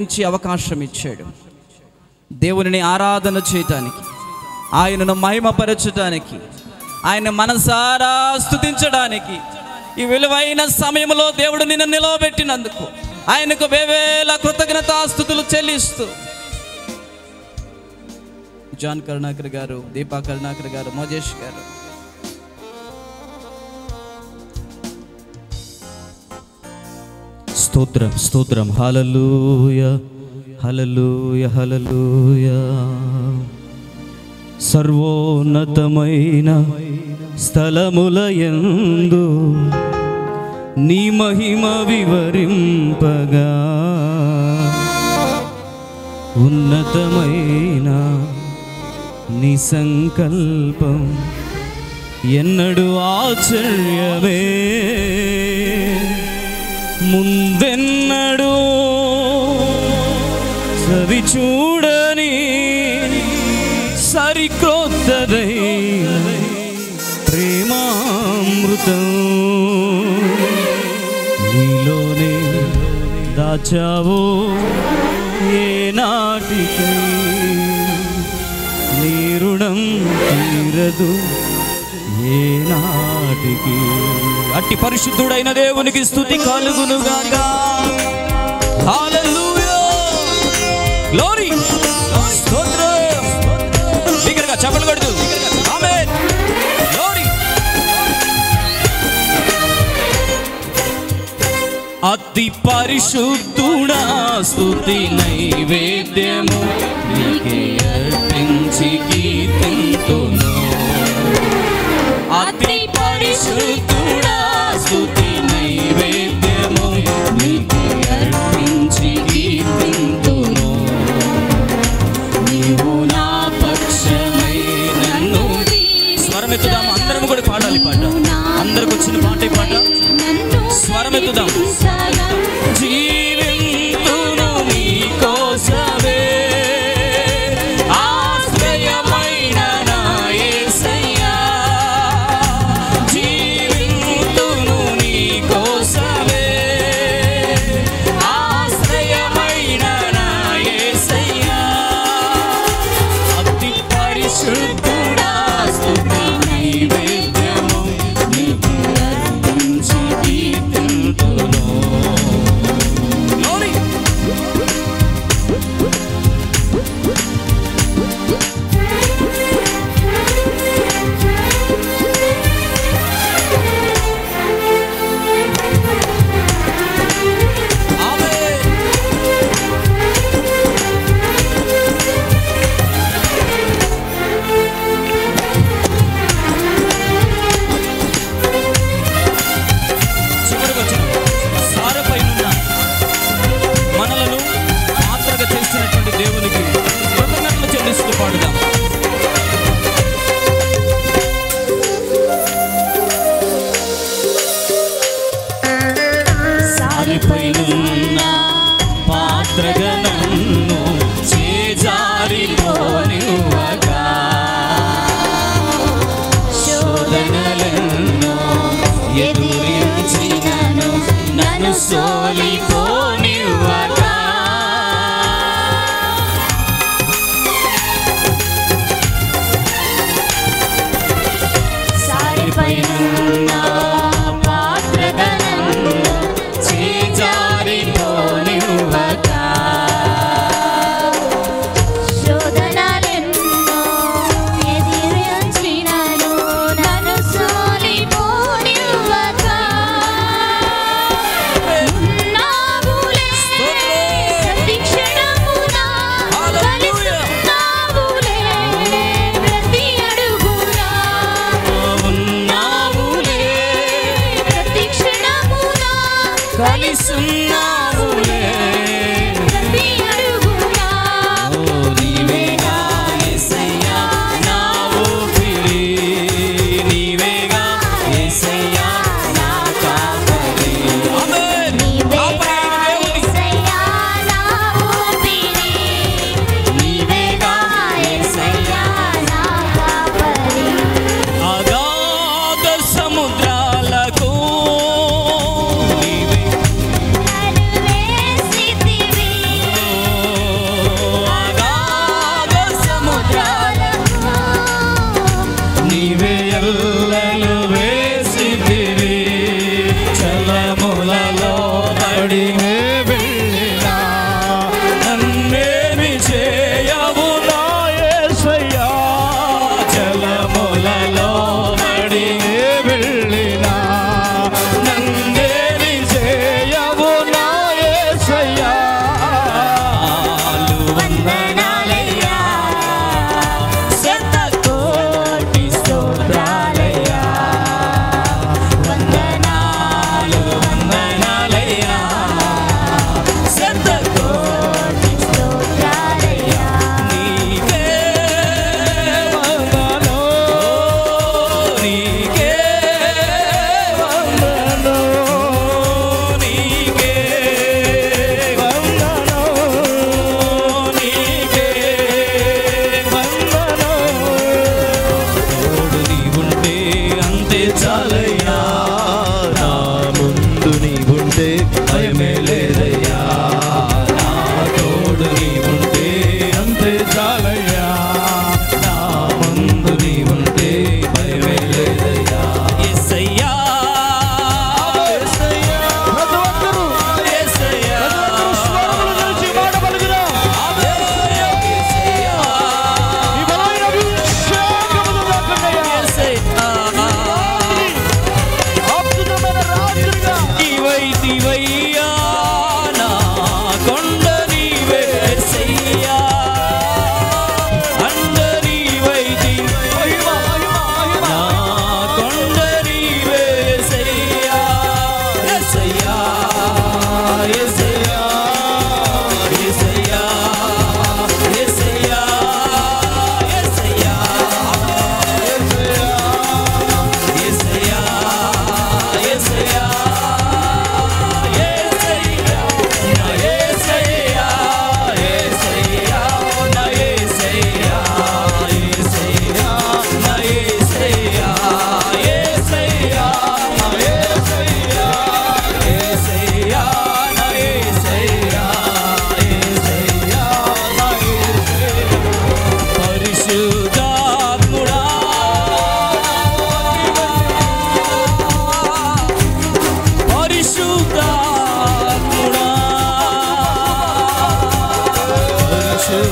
నుంచి అవకాశం ఇచ్చాడు. దేవునిని ఆరాధన చేయటానికి, ఆయనను మహిమపరచటానికి, ఆయన మనసారా స్తుతించడానికి ఈ విలువైన సమయంలో దేవుడు నిన్ను నిలవబెట్టినందుకు ఆయనకు వేవేల కృతజ్ఞతాస్తుతులు చెల్లిస్తూ జాన్ కరుణాకర్ గారు, దీపా కరుణాకర్ గారు, మోజేష్ గారు స్తోత్రం స్తోత్రం. హల్లెలూయా హల్లెలూయా హల్లెలూయా. సర్వోన్నతమైన స్థలములయందు నీ మహిమ వివరింపగా, ఉన్నతమైన నీ సంకల్పం ఎన్నడూ ఆశ్చర్యమే. ముందెన్నడూ సరి చూడని సరికొత్తదైన ప్రేమామృతం నీలోనే దాచావో ఏనాటికి, నీ రుణం తీరదు ఏనాటికి. అట్టి పరిశుద్ధుడైన దేవునికి స్తుతి కలుగునుగాక. హల్లెలూయా గ్లోరీ స్తోత్రం. బిగ్గరగా చప్పట్లు కొడుతూ ఆమేన్ గ్లోరీ. అతి పరిశుద్ధుడా స్తుతి నైవేద్యము నీకే అర్పించి కీర్తింతును. అతి పరిశుద్ధుడా స్తుతి నైవేద్యము నీకే అర్పించి కీర్తింతును. నీవు నా పక్షమై నన్ను. స్వరమెత్తుదాం, అందరం కూడా పాడాలి పాట. అందరికి వచ్చిన పాటే పాట. స్వరమెత్తుదాం. జీవింతును నీ కోసమే, ఆశ్రయమైన నా యేసయ్యా. జీవింతును నీ కోసమే, ఆశ్రయమైన నా యేసయ్యా. అతి పరిశుద్ధుడా స్తుతి నైవేద్యము నీకు అర్పించి కీర్తింతును. మనలను పాత్రగా చేసినటువంటి దేవునికి కృతజ్ఞతలు చెల్లిస్తూ పాడుదాం. సారిపైనున్న పాత్రగా నన్ను చేజారిపోనివ్వగా, శోధనలను ఎదురించినను నన్ను సోలిపోనివ్వగా, సారిపైనున్న పాత్రగా నన్ను చేజారిపోనివ్వగా, శోధనలెన్నో ఎదిరించినను నన్ను సోలిపోనివ్వగా, ఉన్నావులే ప్రతి క్షణమున, కలిసున్నావులే ప్రతి అడుగున. ఉన్నావులే ప్రతి క్షణమున, కలిసున్నావులే ప్రతి అడుగున. ఓ నీవేగా యేసయ్యా నా ఊపిరి, నీవేగా యేసయ్యా నా కాపరి. ఆమేన్. నీవేగా యేసయ్యా నా ఊపిరి, నీవేగా యేసయ్యా నా కాపరి. అగాధ సముద్రాలకు నీవే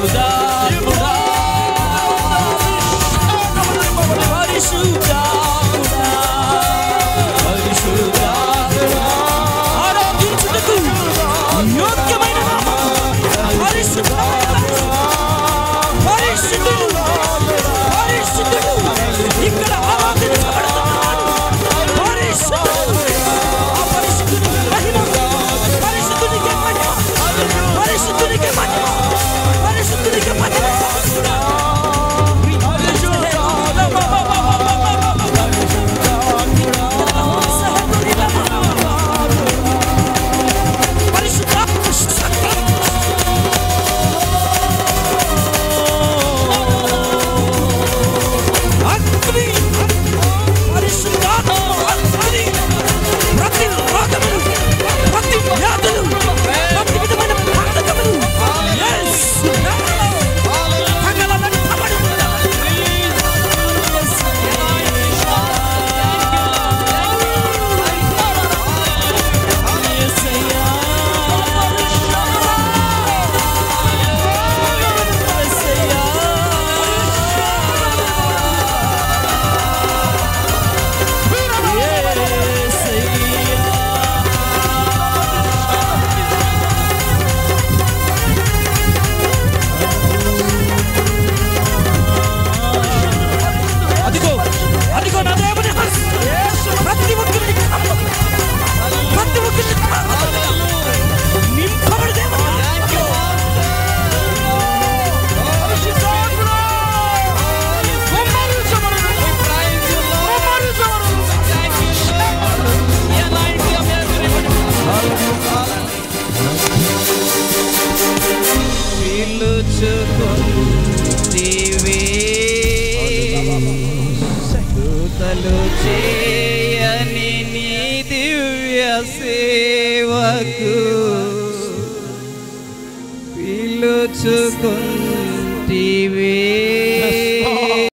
పరిశుద్ధాత్ముడా పరిశుద్ధాత్ముడా పరిశుద్ధాత్ముడా ఆరాధించుటకు యోగ్యమైన నామం పరిశుద్ధుడు పరిశుద్ధుడు ఇక్కడ ఆరాధించబడుతున్నాడు పరిశుద్ధుడు ఆ పరిశుద్ధునికి మహిమ పరిశుద్ధునికి మహిమ పరిశుద్ధునికి మహిమ పరిశుద్ధునికి మహిమ చేయని నీ దివ్య సేవకు పిలుచుకుంటివే